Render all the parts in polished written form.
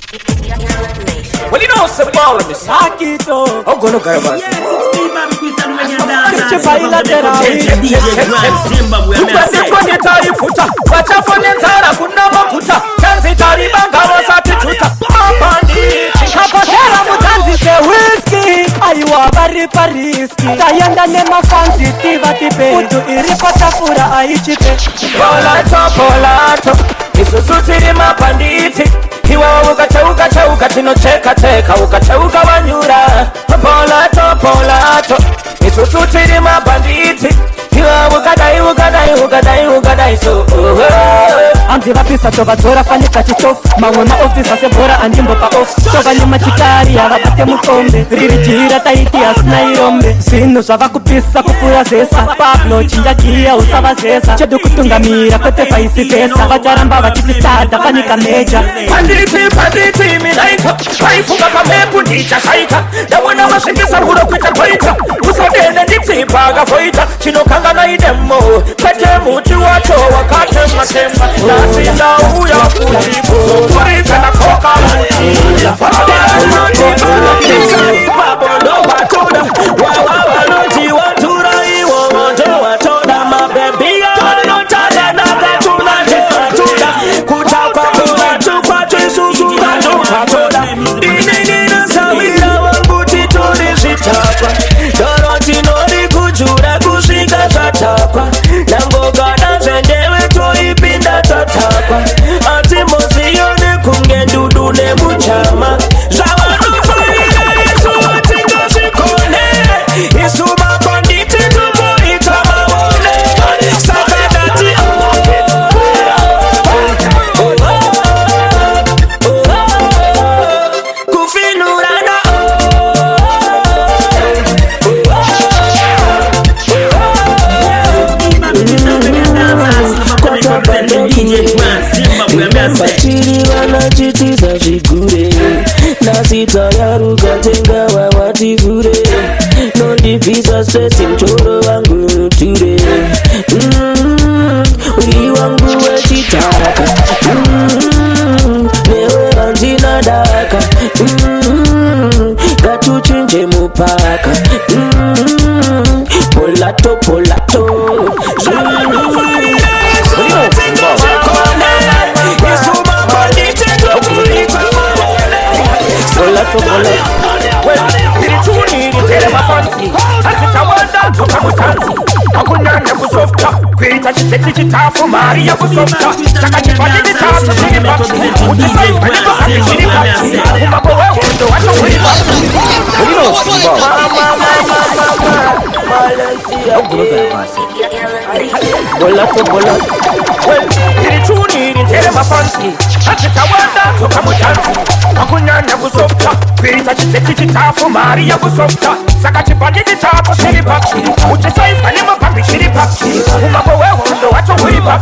Well, you know, it's a ball of me. Sakito. I'm gonna go about it. Yes, it's me, Bobby Christian, when you're dancing. Kiche bilateral. DJ Grand Zimbabwe, I'm Upande saying. kwenye taifuta wacha fone tara kuna makuta chanzi taribanga wasati chuta mapandi Kapashera mutanzi se whisky. Ayuwa bari pariski. Tayenda nema fancy tiva tipe. Utu iripata fura aichipe. Polato isusutiri mapanditi iwa ukachauka tino cheka ukachauka wanyura Polato isusutiri mapanditi iwa ukadai so Anzi vapisa tova dzora fanika chichofu. Mamwe maofisa sebora andimbo pa off. Tova nyuma chikari avabate mukombe. Riri jira taiti asina irombe. Zvinhu zvava kupisa kupfuura zesa. Pablo chinja gia usava zesa. Chedu kutungamira kwete vaisi vesa. Vacharamba vachitistadha fanika meja. Panditi minaika vaifunga kamepu ndichashaika ndawona wasvingisa huro kuita kwaita usadene nditipaga foita chinokanga naidemo kwete muti wacho wakatemwa nasi ndauya futi kuzokurika na koka muti mabondo batuda wawawanoti watura iwo moto watoda mabebia notada nagatuna jefatuda kutakwa kuwatukwa tuisuzuka tukatoda inenina sawira wanguti turizvitakwa dorotinori kujura kusvika zvatakwa nangogada zvendewe toipinda tatakwa atimoziyone kunge ndudu nemuchama zvavanofarira isu vatingazvikone isu mapanditi tumoita mavone saka dati kufinurana DJ Grand Zimbabwe, I'm saying. Bachiri vanachitisa zvigure nasita yarukatenga wawati fure nondibvisa stress mtoro wangu nuture uri wangu wechitaka newe vanzina daka ngatuchinje mupaka polato akunyanya kusofta kwita chiteti chitafu mari ya kusofta saka chipati chitafu chiripa utisaifa niko haki chiripa umabo wewe ndo wacho wiripa irichuni ritere mafansi achitawanda toka mutanzi akunyanya kusofta kwita chiteti chitafu mari ya kusofta saka chipati chitafu chiripa utisaifa niko haki chiripa umabo wewe ndo wacho wiripa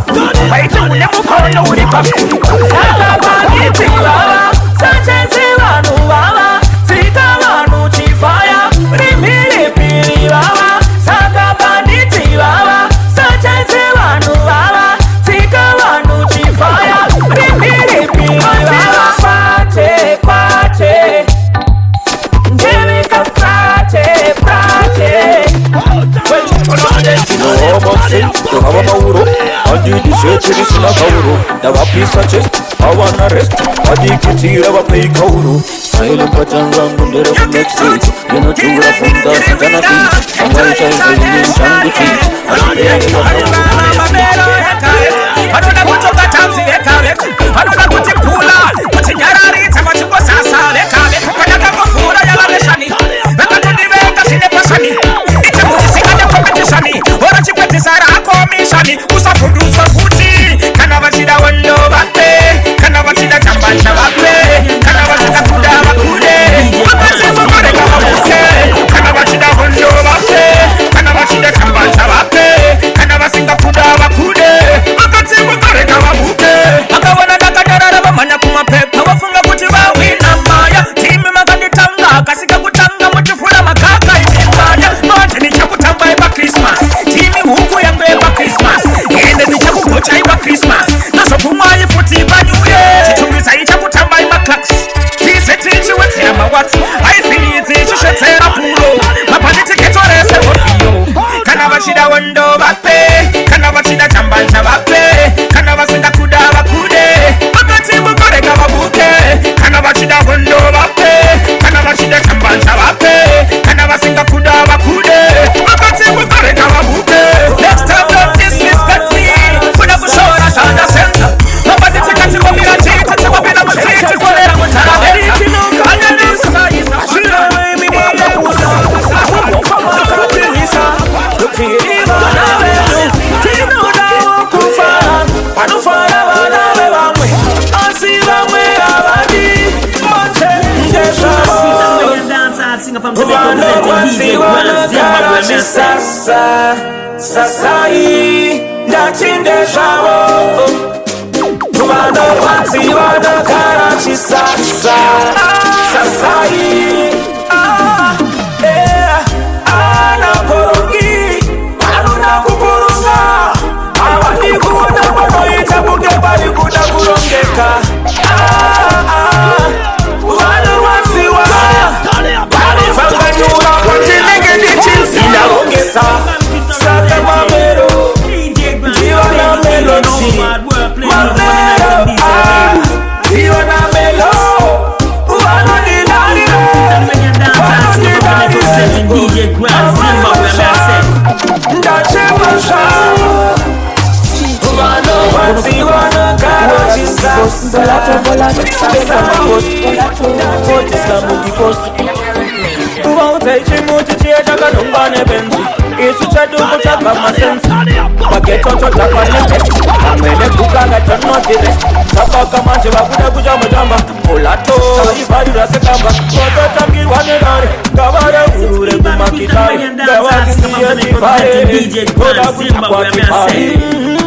waiti une mukono wiripa saka bagiti wawa sachenzi wanu wawa sika wanu chifaya rimilipili wawa saka banditi wawa sachenzi wanu wawa sika wanu chifaya rimilipili wawa pate Njevika pate Hava mauro, adi dishechiri sina kauro. Dava pisa chest, hawana rest. Adi kitira va pay kauro. Style pachanga mundera ku Mexico. Yeno chura funda santana fi. Amai chai chai changu chi. Adona kutoka tanzi ekale. Adona kutikula. Kutingarari tama chungo sasa lekale. Kanyaka kufura ya laleshani. Bekatundibeka sine pasani. Itamuzisikanya competitioni. Ora chipeti sara akomishani. Usafunduza kuti. Kana vachida wando bate. Kana vachida chambanja bape. Kana vachida kuda bakude. Wakati mumare kama buke. Kana vachida wando bate. Kana vachida chambanja bape. Kana vachida kuda bakude. Wakati mumare kama buke. sasa sasai ndatinde zvavo vanokwanzi vanogara chisasa sasai anakorongi anoda kukurunga avadi kuona vanoita kunge vari kuda kurongeka vanorwadziwa vanifanganyura kwatinenge ndichinzinarongesa saka mamero ndivana melodzi mamero ndivana melo vanodidarire ndachemasha vanokwadziwana karo uvaudza ichimuti chiye chakanongwa nebenzi isu chaduku chakamasensi magetoto tapanebe amwene kukanga chanotire chapaka manje vakuda kuchamotamba mulato chaivharira sekamba ototangirwa nenare ngavareurure kumakitari ngavatiiye tifare oda kutakwatifari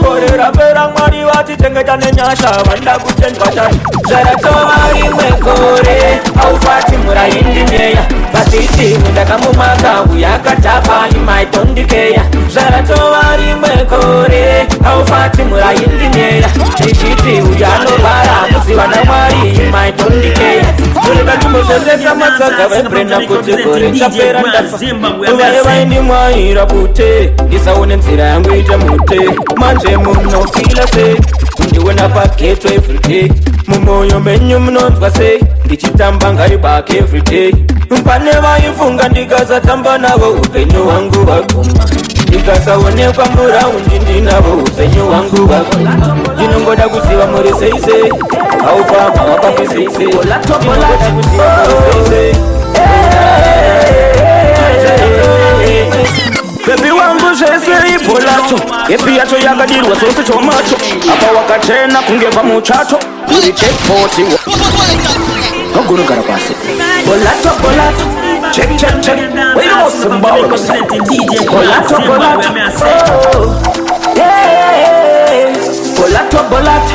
korera pera mwari vatichengeta nenyasha vanda kuchenjwa chani zvaratova rimwe gore aufati muraindi myeya vatiti mundakamumaka uyakatapa imaitondikeya zvaratova rimwe gore aufati muraindi myeya ichiti uyanovara musivana mwari imaitondikeya urikatumbo zvesesa matsaga vebrenda kuti gore chapera ndafa uvaye vaindi mwaira bute ndisaone nzira yangu ite mute manje munofila sei ndiwona pageto everyday mumoyo menyu munonzwa sei ndichitamba ngari bake everyday pane vaifunga ndikasatamba navo upenyu hwangu vaguma ndikasaonekwa muraundi ndinavo upenyu hwangu vaguma ndinongoda kuziva muri seisei aufama wapambiseisei ndinongoda kuziva muri seisei bebi wangu zvese ibholacho yepi yacho yakadirwa zvose chomacho apa wakachena kunge pamuchato uri checkpoti wagunogara pasi bolato check weinosimba bolato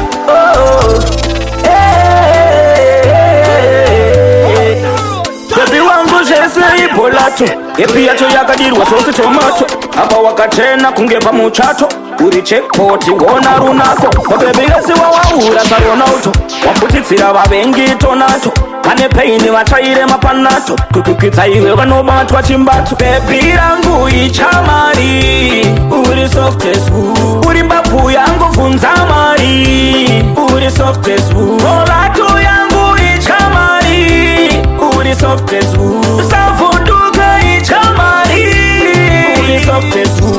bebi wangu zvese ibholacho yepi yacho yakadirwa zvose chomacho apa wakachena kunge pamuchato uri checkpoti wona runako vabebiresi wawaura saronauto waputitsira vavengi tonato pane peini vatsvaire mapanato kukukidza iwe vanobatwa chimbato bebi rangu ichamari uri softeswu uri mbabvu yangu bvunza mari uri softeswu olato yangu ichamari uri softeswu savunduka ichamari uri softeswu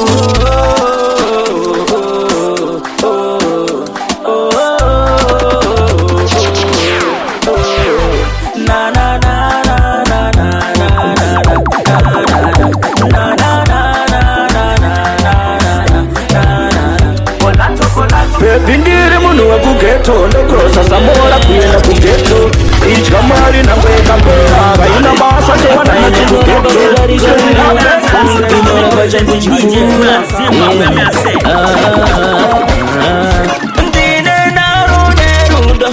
bindiri munhu wekugeto ndokrosa samora kuenda kugeto idya mari nangoekambera vaina basa tewanana chikugeto ndine naro nerudo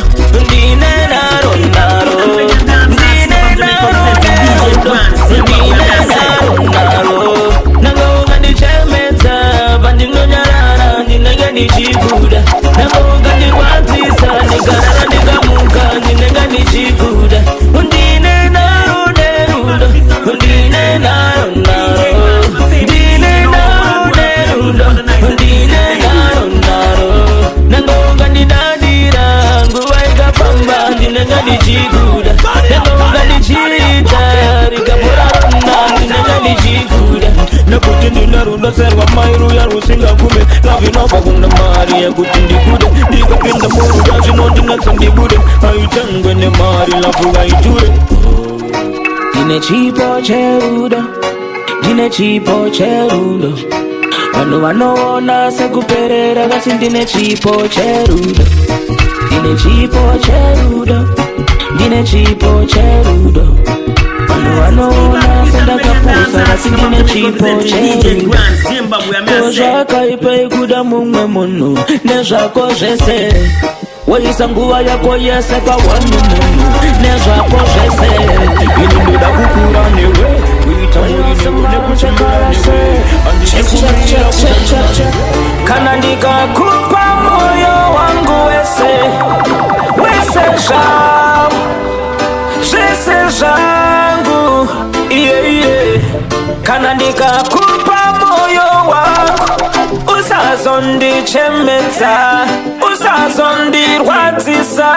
ndine naro nangounga ndichemedza pandinonyarara ndinenge ndichiguda nangounga ndirwadzisa ndigarara ndikamuka ndinenge ndichiguda ndine naro nerudo ndine naro ndine naro nerudo ndine naro nangounga ndidadira nguva ikafamba ndinenge ndichiguda nangounga ndichiita rikaporarona ndinenge ndichiguda nekuti ndine rudo serwa mairuya rusingagume lavinobva kuna mari yekuti ndigude ndikapinda muruda zvinondinatsa ndibude aitengwe nemari lafu vaiture ndine chipo cherudo ndine chipo cherudo vanhu vanoona sekuperera kasi ndine chipo cherudo ndine chipo cherudo ndine chipo cherudo Wano wanaona fenda kapusa Rasingine chipo cheri Kozaka ipe ikuda mumwe munu Nezako jese Waisa nguwa yako yese kwa wanu munu Nezako jese Ini nida kukura newe Wita mwini kune kuchakara se Kana nika kupa moyo wangu wese Wese jam Jese jangu Kana nika kupa moyo wangu Usazondi chemeta Usazondi rwatisa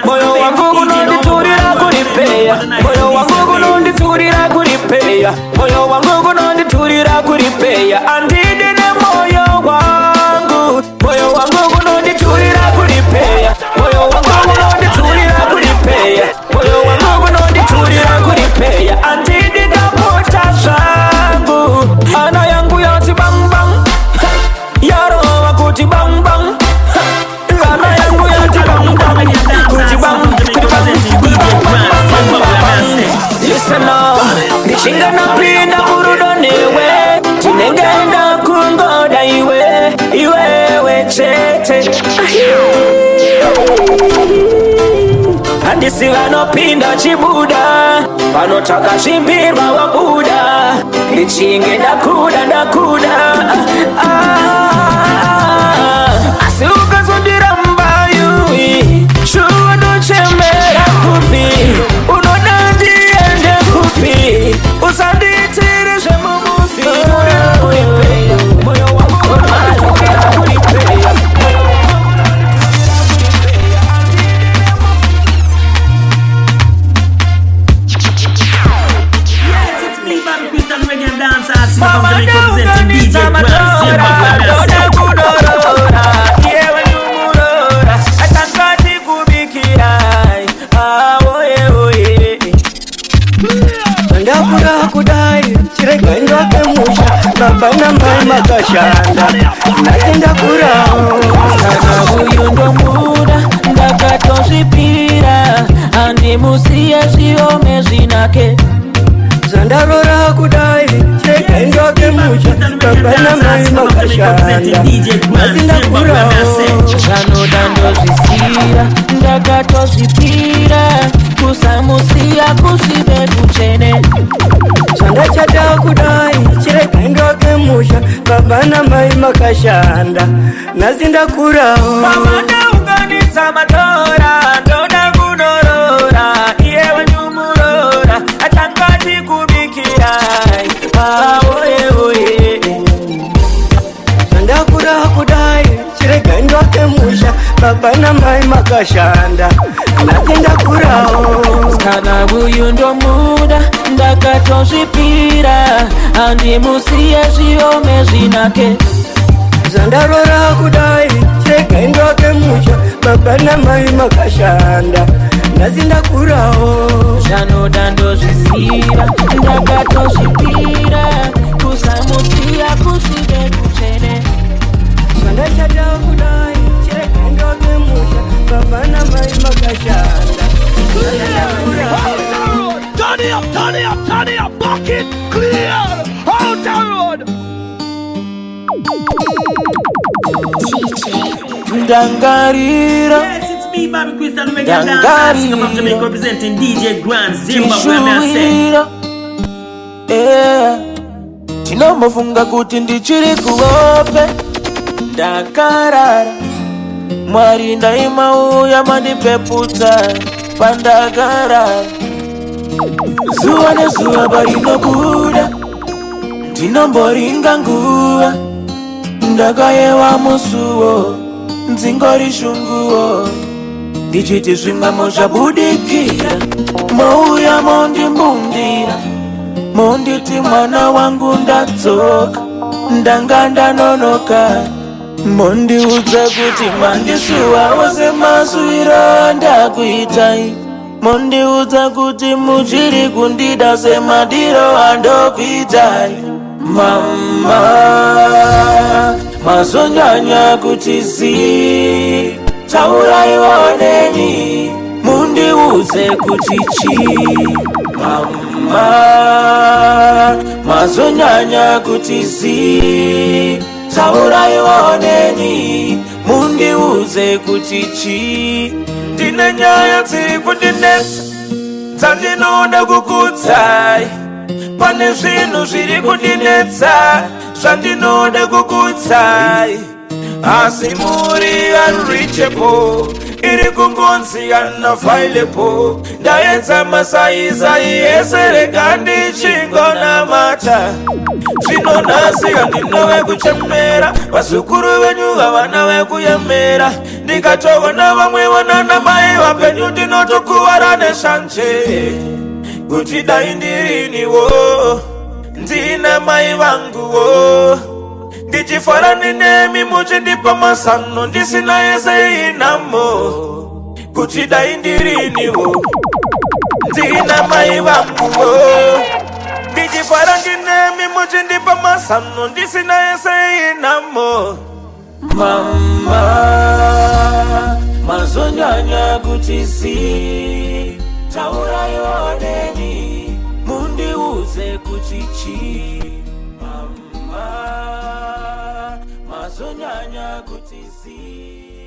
Moyo wangu gunondi turira kuripeya Moyo wangu gunondi turira kuripeya Moyo wangu gunondi turira kuripeya Andidine moyo wangu Moyo wangu gunondi turira kuripeya Moyo wangu gunondi turira kuripeya Moyo wangu gunondi turira kuripeya Andidine pota zangu Ana yangu yoti bang bang Yaro wakuti bang bang Ana yangu yoti bang bang Kuti bang Listen up Nishinga na pinda burudo newe Tinengenda kungoda Iwe chete Handisi wano pinda chibuda Panotaka shimbirwa wa buda Lichinge ndakuda Asiuka zundira mbayu Shuwa nuchemera kupi Unonandi ende kupi Usanditiri shemumufi Turira kuripeya Moyo wangu turira kuripeya Mama representing DJ Grand Zimbabwe kudorora yewe numurora atangati kubikirai oye ndakura kudai chirega ndoke musha baba na mai makashanda ndakura Kana uyu ndo muda ndakatozvipira Andimusiye zviome zvinake zandarora kudai chirega ndoke musha baba na mai makashanda ndakura Zvanoda ndozvisira ndakatozvipira Kusamusiya kuzive kuchene Chandachada kudai chirega ndoke musha baba na mai makashanda nazindakura Mama ndaunganidza matora ndoda kunorora iyewe nyumurora atangati kubikirai oye Ndakura kudai chirega ndoke musha baba na mai makashanda nazindakurawo Kana uyu ndo muda ndakatozvipira Andimusiye zviome zvinake zandarora kudai chirega ndoke musha baba na mai makashanda nazindakurawo Zvanoda ndozvisira ndakatozvipira Kusamusiya kuzive kuchene Ndachada kudai chirega ndoke musha baba na mai makashanda Turn it up, bucket clear out the road. Dangarira Yes, it's me, Bobby Crystal, the Mega Dancer. I'm Jamaica representing DJ Grand Zimbabwe. Tinomofunga kuti ndichiri kuope ndakarara Mwari ndaimauya mandipeputsa pandakarara Zuva nezuva parinobuda ndinomboringa nguva ndakayewa musuwo nzingori shunguwo ndichiti zvimwamo zvabudikira mouya mondimbundira monditi mwana wangu ndadzoka ndanga ndanonoka mondiudza kuti mandisuwawo semazwiro ndakuitai mondiudza kuti muchiri kundida semadiro andokuitai mama mazonyanya kuti zii tauraiwoneni mundiudza mundiuze kuti chi mama mazonyanya kuti zi taura ioneni mundiuze kuti chi ndine nyaya dziri kundinetsa dzandinoda kukudzai pane zvinhu zviri kundinetsa zvandinoda kukudzai asi muri unreachable iri kungonzi unavailable ndaedza masaizai ese rega ndichingonamata zvino nhasi handinowe kuchemera vazukuru venyu havana vekuyemera ndikatoona vamwe vonana mai vapenyu ndinotokuvara neshanje kuti dai ndiriniwo ndina mai vanguwo ndichifara ndinemi muchindipa masano ndisina yese inamo kuti dai ndiriniwo ndina mai vanguwo ndichifara ndinemi muchindipa masano ndisina yese inamo mama mazonyanya kuti zi taura ioneni mundiuze kuti chi mama mazonyanya kuti zi